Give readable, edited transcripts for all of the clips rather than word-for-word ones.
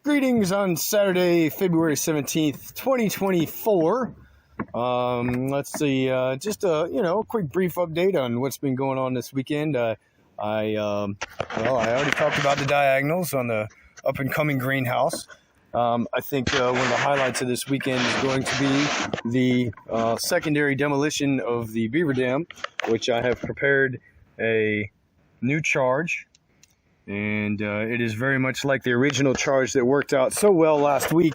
Greetings on Saturday, February 17th, 2024. Let's see, just a quick brief update on what's been going on this weekend. I already talked about the diagonals on the up-and-coming greenhouse. I think one of the highlights of this weekend is going to be the secondary demolition of the beaver dam, which I have prepared a new charge. And it is very much like the original charge that worked out so well last week.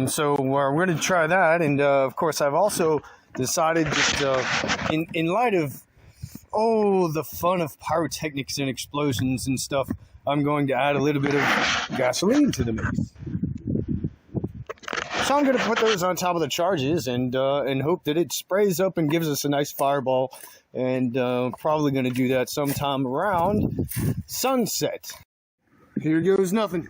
So we're going to try that, and of course I've also decided that in light of the fun of pyrotechnics and explosions and stuff, I'm going to add a little bit of gasoline to the mix. So I'm going to put those on top of the charges and hope that it sprays up and gives us a nice fireball, and probably going to do that sometime around sunset. Here goes nothing.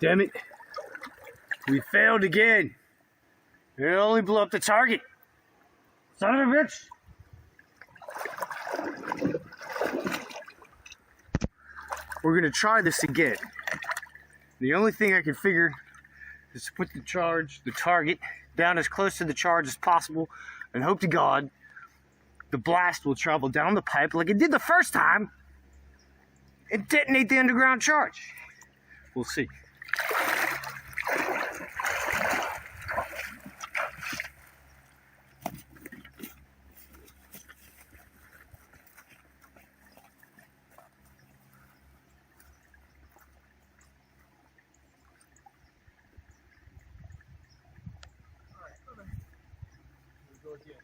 Damn it. We failed again. It only blew up the target. Son of a bitch. We're going to try this again. The only thing I can figure is to put the target, down as close to the charge as possible, and hope to God the blast will travel down the pipe like it did the first time and detonate the underground charge. We'll see. Again.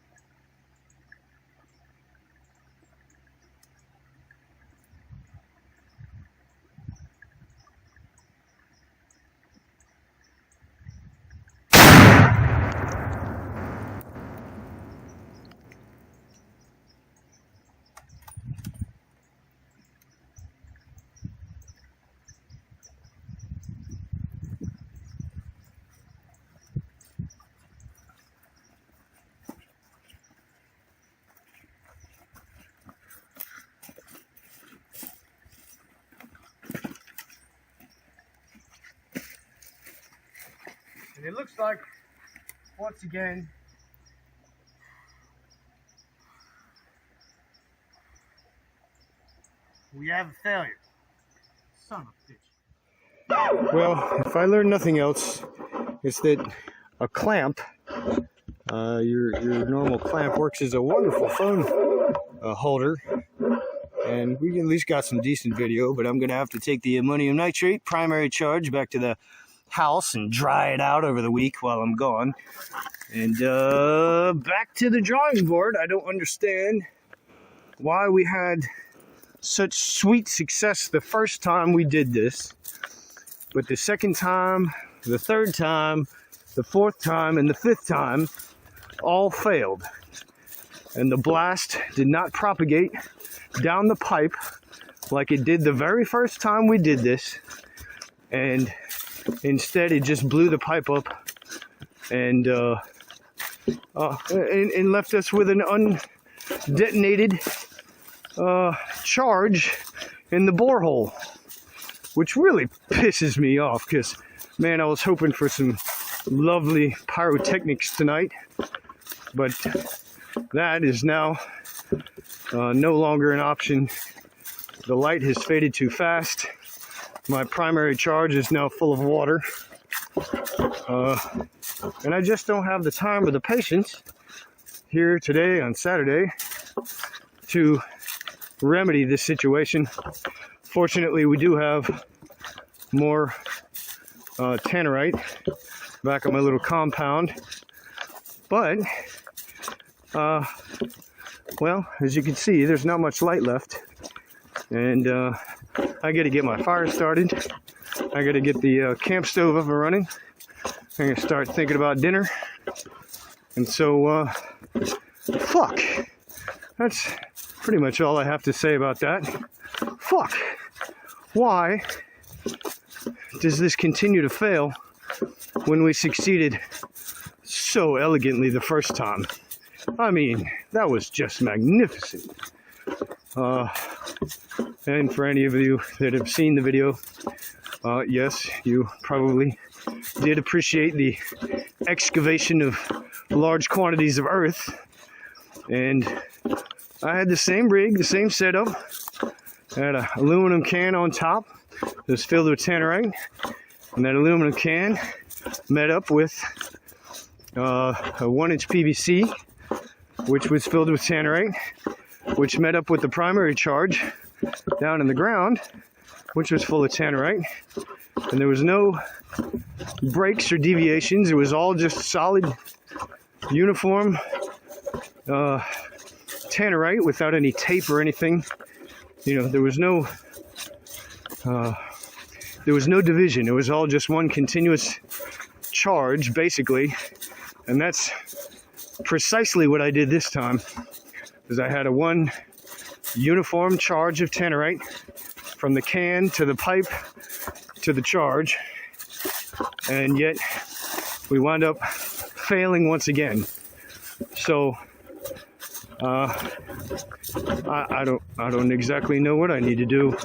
And it looks like, once again, we have a failure. Son of a bitch. Well, if I learned nothing else, it's that a clamp, your normal clamp, works as a wonderful phone holder. And we at least got some decent video, but I'm going to have to take the ammonium nitrate primary charge back to the house and dry it out over the week while I'm gone. And back to the drawing board. I don't understand why we had such sweet success the first time we did this, but the second time, the third time, the fourth time, and the fifth time all failed. And the blast did not propagate down the pipe like it did the very first time we did this. And instead it just blew the pipe up and left us with an undetonated charge in the borehole, which really pisses me off because, man, I was hoping for some lovely pyrotechnics tonight, but that is now no longer an option. The light has faded too fast. My primary charge is now full of water. And I just don't have the time or the patience here today on Saturday to remedy this situation. Fortunately, we do have more tannerite back at my little compound. But, well, as you can see, there's not much light left. And I got to get my fire started. I got to get the camp stove up and running. I'm going to start thinking about dinner. And so, fuck. That's pretty much all I have to say about that. Fuck. Why does this continue to fail when we succeeded so elegantly the first time? I mean, that was just magnificent. And for any of you that have seen the video, yes, you probably did appreciate the excavation of large quantities of earth. And I had the same rig, the same setup. I had an aluminum can on top that was filled with tannerite. And that aluminum can met up with a 1-inch PVC, which was filled with tannerite, which met up with the primary charge down in the ground, which was full of tannerite. And there was no breaks or deviations. It was all just solid, uniform tannerite without any tape or anything. You know, there was no division. It was all just one continuous charge, basically. And that's precisely what I did this time, is I had a one uniform charge of tannerite from the can to the pipe to the charge, and yet we wound up failing once again. So I don't exactly know what I need to do.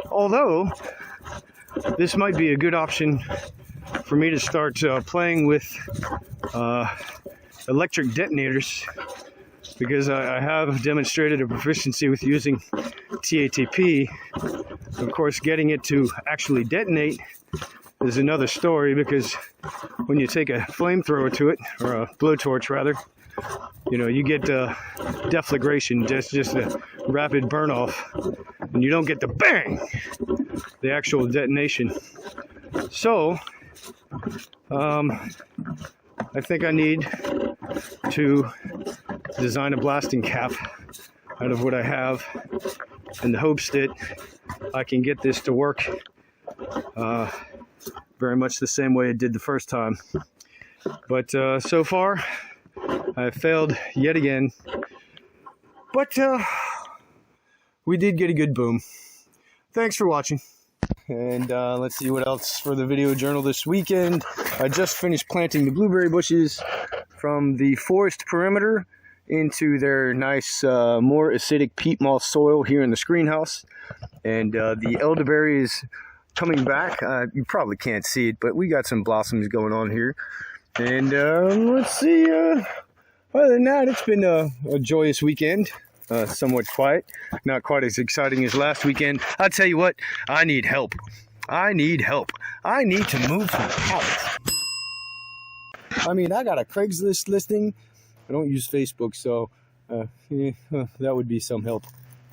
Although this might be a good option for me to start playing with electric detonators, because I have demonstrated a proficiency with using TATP. Of course, getting it to actually detonate is another story, because when you take a flamethrower to it, or a blowtorch rather, you know, you get deflagration, just a rapid burn off, and you don't get the bang, the actual detonation. So I think I need to design a blasting cap out of what I have, in the hopes that I can get this to work very much the same way it did the first time. But so far, I've failed yet again. But we did get a good boom. Thanks for watching. And let's see what else for the video journal this weekend. I just finished planting the blueberry bushes from the forest perimeter into their nice, more acidic peat moss soil here in the screen house. And the elderberry is coming back. You probably can't see it, but we got some blossoms going on here. And let's see, other than that, it's been a joyous weekend. Somewhat quiet, not quite as exciting as last weekend. I'll tell you what, I need help. I need help. I need to move some pallets. I mean, I got a Craigslist listing. I don't use Facebook, so that would be some help.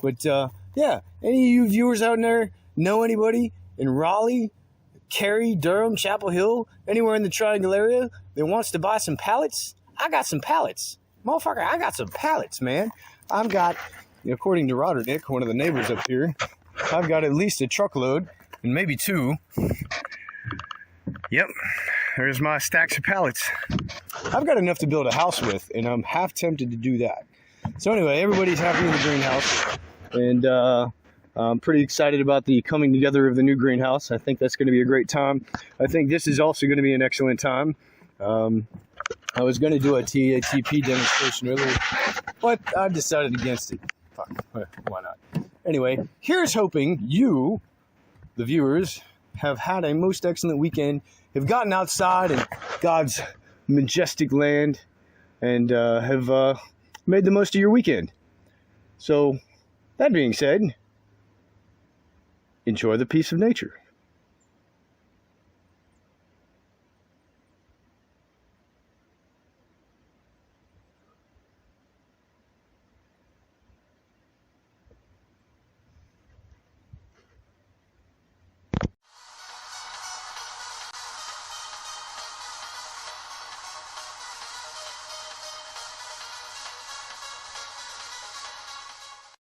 But yeah, any of you viewers out there know anybody in Raleigh, Cary, Durham, Chapel Hill, anywhere in the Triangle area that wants to buy some pallets? I got some pallets. Motherfucker, I got some pallets, man. I've got, according to Roderick, one of the neighbors up here, I've got at least a truckload, and maybe two. Yep, there's my stacks of pallets. I've got enough to build a house with, and I'm half tempted to do that. So anyway, everybody's happy in the greenhouse, and I'm pretty excited about the coming together of the new greenhouse. I think that's going to be a great time. I think this is also going to be an excellent time. I was going to do a TATP demonstration earlier, but I decided against it. Fuck, why not? Anyway, here's hoping you, the viewers, have had a most excellent weekend, have gotten outside in God's majestic land, and have made the most of your weekend. So, that being said, enjoy the peace of nature.